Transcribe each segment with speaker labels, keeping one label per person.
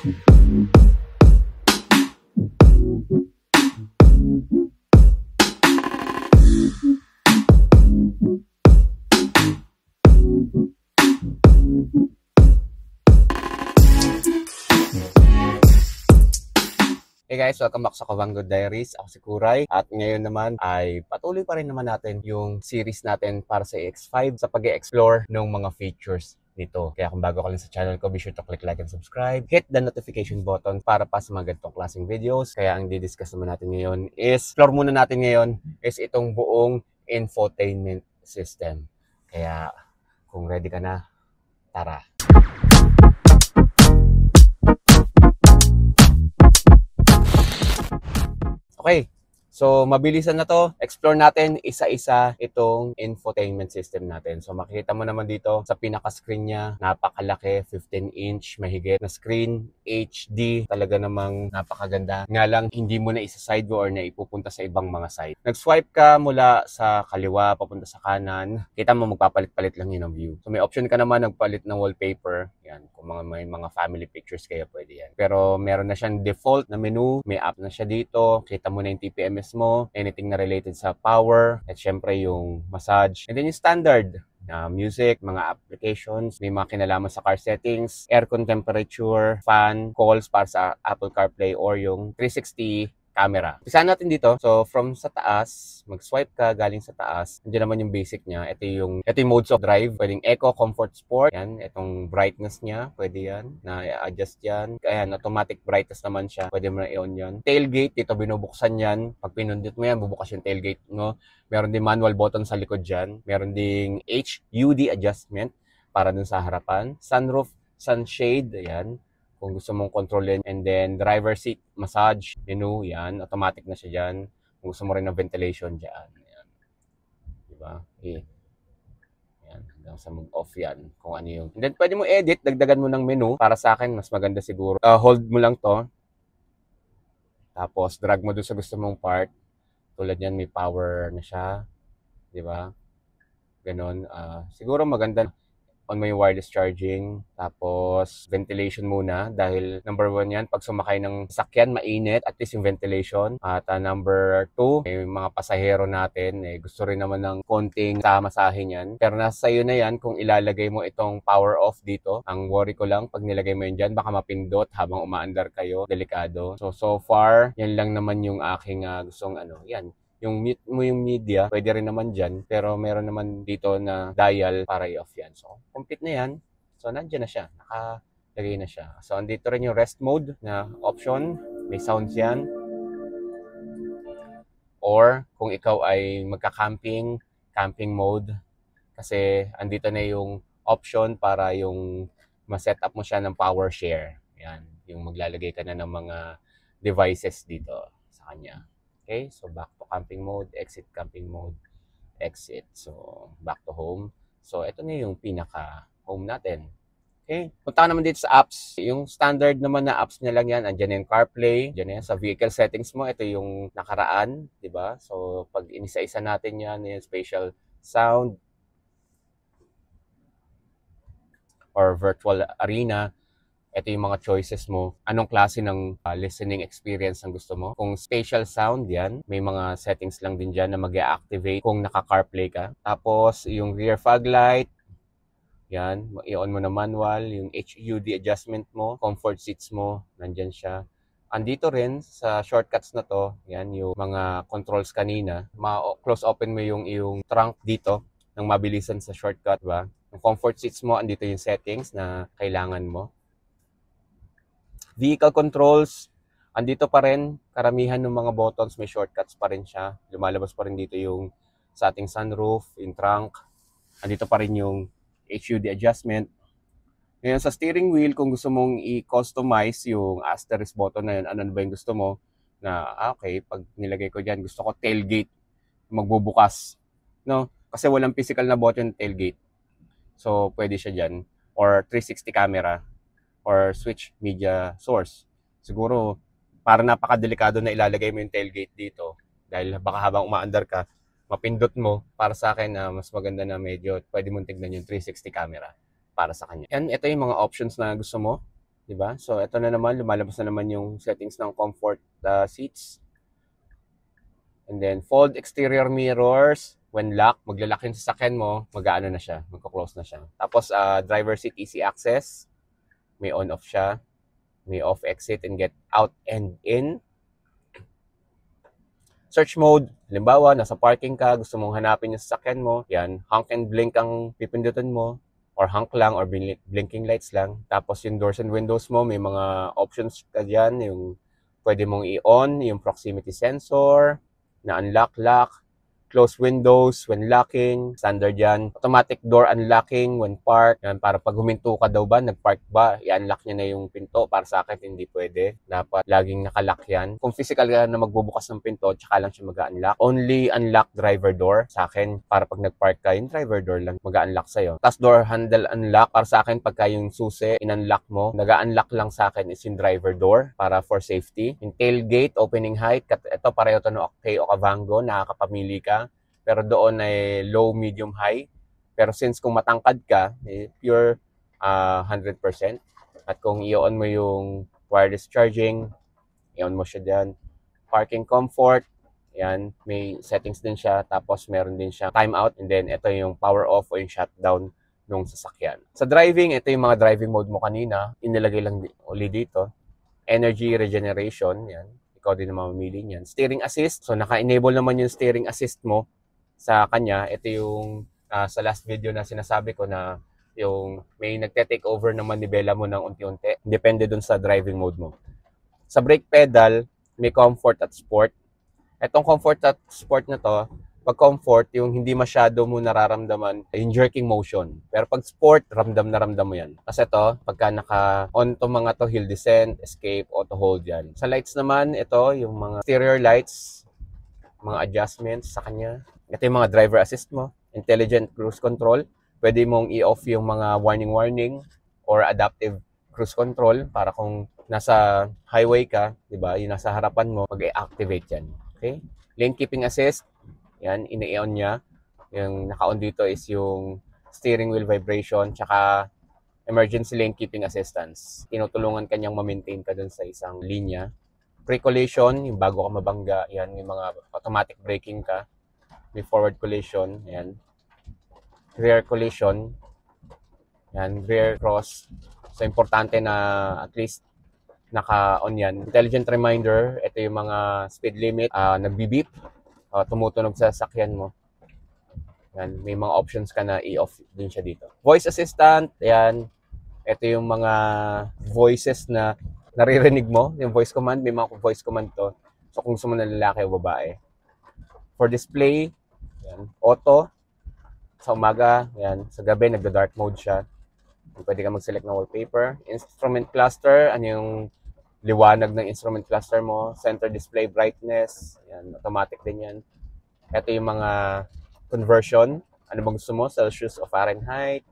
Speaker 1: Hey guys, welcome back sa Kavango Diaries. Ako si Kuray at ngayon naman ay patuloy pa rin naman natin yung series natin para sa X5 sa pag-e-explore ng mga features nito. Kaya kung bago ka lang sa channel ko, be sure to click like and subscribe. Hit the notification button para pa sa mga ganitong klaseng videos. Kaya ang di-discuss naman natin ngayon is, explore muna natin ngayon is itong buong infotainment system. Kaya kung ready ka na, tara! Okay, so mabilisan na to. Explore natin isa-isa itong infotainment system natin. So makikita mo naman dito sa pinaka-screen niya, napakalaki, 15-inch mahigit na screen, HD, talaga namang napakaganda. Nga lang, hindi mo na isa-side view or na ipupunta sa ibang mga side. Nag-swipe ka mula sa kaliwa, papunta sa kanan, kita mo magpapalit-palit lang yun ang view. So may option ka naman nagpalit ng wallpaper. Yan, kung may mga family pictures kaya pwede yan. Pero meron na siyang default na menu, may app na siya dito, kita mo na yung TPMS mo, anything na related sa power, at syempre yung massage. And then yung standard, music, mga applications, may mga kinalaman sa car settings, aircon temperature, fan, calls para sa Apple CarPlay or yung 360 camera. Pisahan natin dito. So, from sa taas, mag-swipe ka galing sa taas. Nandiyan naman yung basic niya. Ito yung modes of drive. Pwedeng Eco, Comfort, Sport. Yan. Itong brightness niya. Pwede yan. Na-adjust yan. Ayan, automatic brightness naman siya. Pwede mo na i-on yan. Tailgate, dito binubuksan yan. Pag pinundit mo yan, bubukas yung tailgate mo. Meron din manual button sa likod dyan. Meron ding HUD adjustment para dun sa harapan. Sunroof, sunshade. Ayan. Kung gusto mong control yan. And then, driver seat, massage, menu, yan. Automatic na siya dyan. Kung gusto mo rin ng ventilation dyan. Yan. Diba? Okay. Yan. Hanggang sa mag-off yan. Kung ano yung... And then, pwede mo edit. Dagdagan mo ng menu. Para sa akin, mas maganda siguro. Hold mo lang to. Tapos, drag mo doon sa gusto mong part. Tulad yan, may power na siya. Diba? Ganon. Siguro maganda on mo yung wireless charging, tapos ventilation muna dahil number 1 yan, pag sumakay ng sakyan, mainit, at least yung ventilation. At number 2, yung mga pasahero natin, gusto rin naman ng konting masahe yan. Pero nasa iyo na yan kung ilalagay mo itong power off dito. Ang worry ko lang, pag nilagay mo yun dyan, baka mapindot habang umaandar kayo. Delikado. So far, yan lang naman yung aking gustong yan. Yung mute mo yung media, pwede rin naman dyan. Pero meron naman dito na dial para i-off yan. So, complete na yan. So, nandiyan na siya. Nakalagay na siya. So, andito rin yung rest mode na option. May sounds yan. Or, kung ikaw ay magka-camping, camping mode. Kasi, andito na yung option para yung ma-set up mo siya ng power share. Yan. Yung maglalagay ka na ng mga devices dito sa kanya. Okay, so back to camping mode, exit camping mode, exit. So, back to home. So, ito na yung pinaka-home natin. Okay, punta ka naman dito sa apps. Yung standard naman na apps na lang yan. Andyan yung CarPlay, andyan yan sa vehicle settings mo. Ito yung nakaraan, di ba? So, pag inisa-isa natin yan, yung spatial sound or virtual arena, ito yung mga choices mo. Anong klase ng listening experience ang gusto mo? Kung spatial sound yan, may mga settings lang din dyan na mag-activate kung naka-CarPlay ka. Tapos, yung rear fog light, yan, i-on mo na manual. Yung HUD adjustment mo, comfort seats mo, nandyan siya. Andito rin sa shortcuts na to, yan, yung mga controls kanina. Ma-close open mo yung trunk dito ng mabilisan sa shortcut, ba? Yung comfort seats mo, andito yung settings na kailangan mo. Vehicle controls, andito pa rin. Karamihan ng mga buttons, may shortcuts pa rin siya. Lumalabas pa rin dito yung sa ating sunroof, yung trunk. Andito pa rin yung HUD adjustment. Ngayon sa steering wheel, kung gusto mong i-customize yung asterisk button na yun, ano ba yung gusto mo? Na, okay, pag nilagay ko dyan, gusto ko tailgate, magbubukas. No? Kasi walang physical na button tailgate. So, pwede siya dyan. Or 360 camera. Or switch media source. Siguro, para napakadelikado na ilalagay mo yung tailgate dito. Dahil baka habang umaandar ka, mapindot mo. Para sa akin, mas maganda na medyo pwede mong tignan yung 360 camera para sa kanya. And ito yung mga options na gusto mo. Diba? So, ito na naman, lumalabas na naman yung settings ng comfort seats. And then, fold exterior mirrors. When lock, maglalak yung sasakyan mo, mag-aano na siya, magko-close na siya. Tapos, driver seat easy access. May on-off siya. May off exit and get out and in. Search mode, halimbawa, nasa parking ka, gusto mong hanapin yung sasakyan mo, yan, honk and blink ang pipindutin mo, or honk lang, or blinking lights lang. Tapos yung doors and windows mo, may mga options ka dyan, yung pwede mong i-on, yung proximity sensor, na unlock, lock, close windows when locking, standard yan. Automatic door unlocking when parked. Yan, para pag huminto ka daw ba, nag-park ba, i-unlock niya na yung pinto. Para sa akin, hindi pwede. Dapat laging nakalock yan. Kung physical ka na magbubukas ng pinto, tsaka lang siya mag-unlock. Only unlock driver door. Sa akin, para pag nag-park ka, yung driver door lang mag-unlock sa'yo. Tapos door handle unlock. Para sa akin, pagka yung susi, in-unlock mo, nag-unlock lang sa akin is yung driver door para for safety. Yung tailgate, opening height, ito pareho to no kay Okavango, nakakapamili ka. Pero doon ay low, medium, high. Pero since kung matangkad ka, pure 100%. At kung i-on mo yung wireless charging, i-on mo siya dyan. Parking comfort, yan, may settings din siya. Tapos meron din siya timeout. And then ito yung power off o yung shutdown nung sasakyan. Sa driving, ito yung mga driving mode mo kanina. Inilagay lang uli dito. Energy regeneration, yan. Ikaw din naman mamili niyan. Steering assist. So naka-enable naman yung steering assist mo sa kanya. Ito yung sa last video na sinasabi ko na yung may nagte-take over ng manibela mo ng unti-unti. Depende dun sa driving mode mo. Sa brake pedal, may comfort at sport. Itong comfort at sport na to, pag comfort, yung hindi masyado mo nararamdaman yung jerking motion. Pero pag sport, ramdam na ramdam mo yan. Kasi to, pagka naka-on to mga to, hill descent, escape, auto hold yan. Sa lights naman, ito, yung mga exterior lights, mga adjustments sa kanya. Ito yung mga driver assist mo, intelligent cruise control. Pwede mong i-off yung mga warning or adaptive cruise control para kung nasa highway ka, di ba, yung nasa harapan mo, mag-activate yan. Okay? Lane keeping assist, yan, ini-on niya. Yung naka-on dito is yung steering wheel vibration, tsaka emergency lane keeping assistance. Tinutulungan kanyang ma-maintain ka dun sa isang linya. Pre-collision, yung bago ka mabangga, yan, yung mga automatic braking ka. May forward collision, yan. Rear collision, yan, rear cross. So, importante na at least naka-on yan. Intelligent reminder, ito yung mga speed limit, nagbi-beep, tumutunog sa sasakyan mo. Yan, may mga options ka na i-off din siya dito. Voice assistant, yan, ito yung mga voices na naririnig mo, yung voice command, may mga voice command to. So, kung gusto mo na lalaki o babae. For display, yan, auto, sa umaga, yan, sa gabi, nagda-dark mode siya. Pwede ka mag-select ng wallpaper. Instrument cluster, ano yung liwanag ng instrument cluster mo. Center display brightness, yan, automatic din yan. Ito yung mga conversion. Ano bang gusto mo? Celsius o Fahrenheit,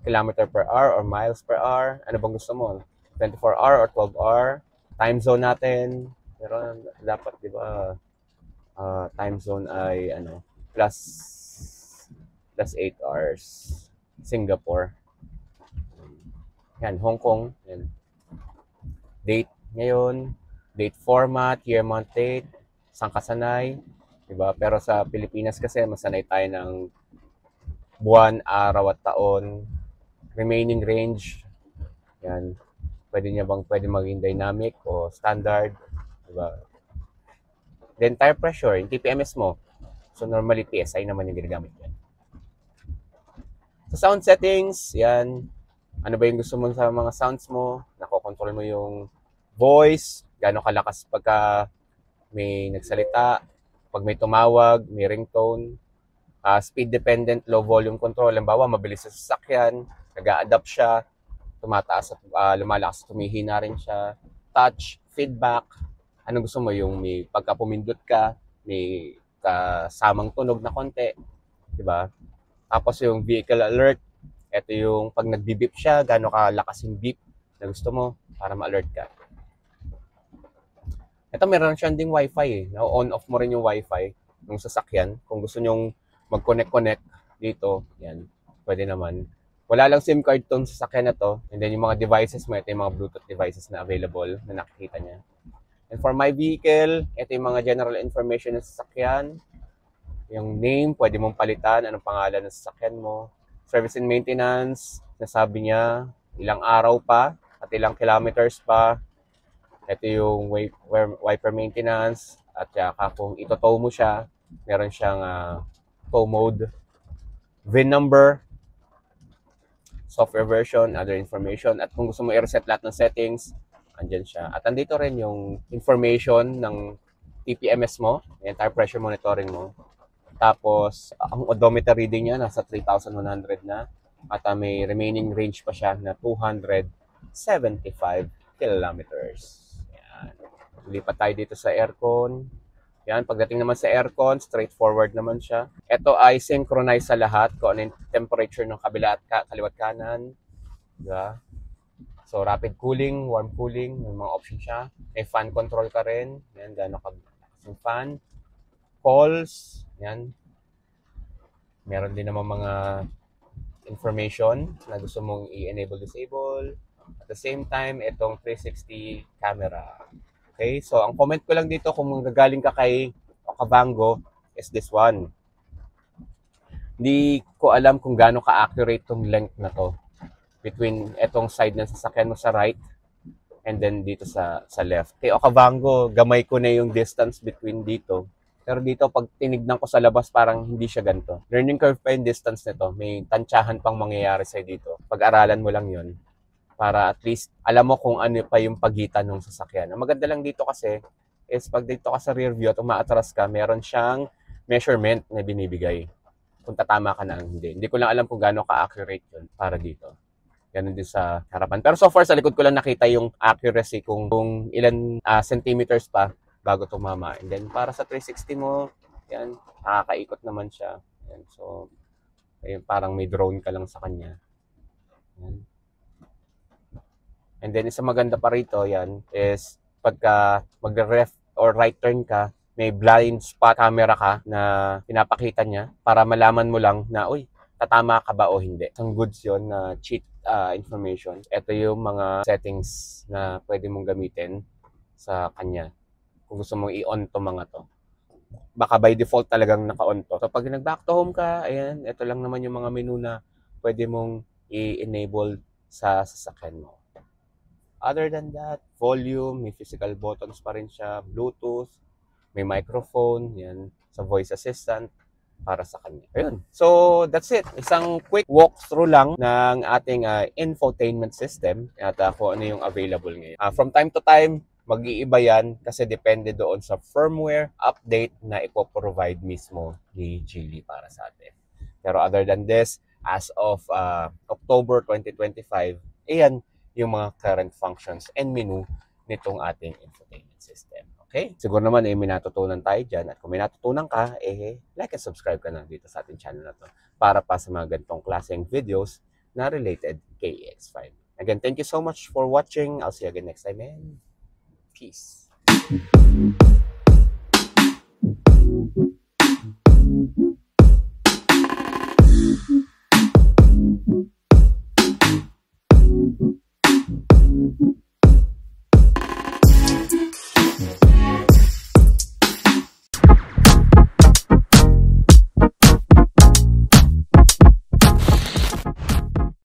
Speaker 1: kilometer per hour or miles per hour. Ano bang gusto mo? 24-hour or 12-hour. Time zone natin. Pero dapat, di ba, time zone ay ano, plus 8 hours. Singapore. Yan, Hong Kong. Yan. Date ngayon, date format, year, month, date, saan kasanay, diba? Pero sa Pilipinas kasi, masanay tayo ng buwan, araw at taon, remaining range, yan. Pwede maging dynamic o standard, diba? Then tire pressure, yung TPMS mo. So normally PSI naman yung ginagamit yan. Sa sound settings, yan. Ano ba yung gusto mo sa mga sounds mo? Nakokontrol mo yung voice, gaano kalakas pagka may nagsalita, pag may tumawag, may ringtone, speed dependent, low volume control. Halimbawa, mabilis sa sasakyan, nag-a-adapt siya, tumataas at lumalakas, tumihina rin siya. Touch, feedback, anong gusto mo? Yung may pagka pumindot ka, may kasamang tunog na konti, di ba? Tapos yung vehicle alert, ito yung pag nagbi-beep siya, gaano kalakas yung beep na gusto mo para ma-alert ka. Ito meron siyang ding wifi eh. On-off mo rin yung wifi ng sasakyan. Kung gusto nyong mag-connect dito, yan, pwede naman. Wala lang SIM card tong sasakyan na to. And then yung mga devices mo, ito yung mga Bluetooth devices na available na nakikita niya. And for my vehicle, ito yung mga general information ng sasakyan. Yung name, pwede mong palitan, anong pangalan ng sasakyan mo. Service and maintenance, nasabi niya, ilang araw pa at ilang kilometers pa. Ito yung wiper maintenance at saka kung ito-tow mo siya, meron siyang tow mode, VIN number, software version, other information. At kung gusto mo i-reset lahat ng settings, andyan siya. At andito rin yung information ng TPMS mo, yung tire pressure monitoring mo. Tapos, ang odometer reading niya nasa 3,100 na. At may remaining range pa siya na 275 kilometers. Yan. Lipat tayo dito sa aircon. Yan, pagdating naman sa aircon, straightforward naman siya. Ito ay synchronize sa lahat kung ano yung temperature ng kabila at kaliwat kanan. Diba? So, rapid cooling, warm cooling, may mga option siya. May fan control ka rin. Yan, gano'n ka yung fan. Calls, yan. Meron din naman mga information na gusto mong i-enable, disable. At the same time, itong 360 camera. Okay, so ang comment ko lang dito kung gagaling ka kay Okavango is this one. Hindi ko alam kung gaano ka-accurate tong length na to between etong side ng sasakyan mo sa right and then dito sa left. Kay Okavango, gamay ko na yung distance between dito. Pero dito, pag tinignan ko sa labas, parang hindi siya ganito. Learning curve pa yung distance nito. May tansyahan pang mangyayari sa'yo dito. Pag-aralan mo lang yun para at least alam mo kung ano pa yung pagitan ng sasakyan. Ang maganda lang dito kasi is pag dito ka sa rear view at umaatras ka, meron siyang measurement na binibigay kung tatama ka na ang hindi. Hindi ko lang alam kung gaano ka-accurate yun para dito. Ganun din sa harapan. Pero so far, sa likod ko lang nakita yung accuracy kung ilan centimeters pa bago tumama. And then, para sa 360 mo, yan, nakakaikot naman siya. Yan, so, ayun, parang may drone ka lang sa kanya. Yan. And then, isa maganda pa rito, yan, is pagka mag-left or right turn ka, may blind spot camera ka na pinapakita niya para malaman mo lang na, uy, tatama ka ba o hindi. Isang goods yun na cheat information. Ito yung mga settings na pwede mong gamitin sa kanya. Kung gusto mong i-on to mga to. Baka by default talagang naka-on to. So pag nag-back to home ka, ayan, ito lang naman yung mga menu na pwede mong i-enable sa sasakyan mo. Other than that, volume, may physical buttons pa rin siya, Bluetooth, may microphone, yan, sa voice assistant para sa kanya. Ayun. So, that's it. Isang quick walkthrough lang ng ating infotainment system at kung ano yung available ngayon. From time to time, mag-iiba yan kasi depende doon sa firmware update na ipoprovide mismo ni Geely para sa atin. Pero other than this, as of October 2025, ayan yung mga current functions and menu nitong ating infotainment system. Okay? Siguro naman may natutunan tayo dyan. At kung may natutunan ka, like and subscribe ka na dito sa ating channel na to para pa sa mga ganitong klaseng videos na related kay EX5. Again, thank you so much for watching. I'll see you again next time and peace.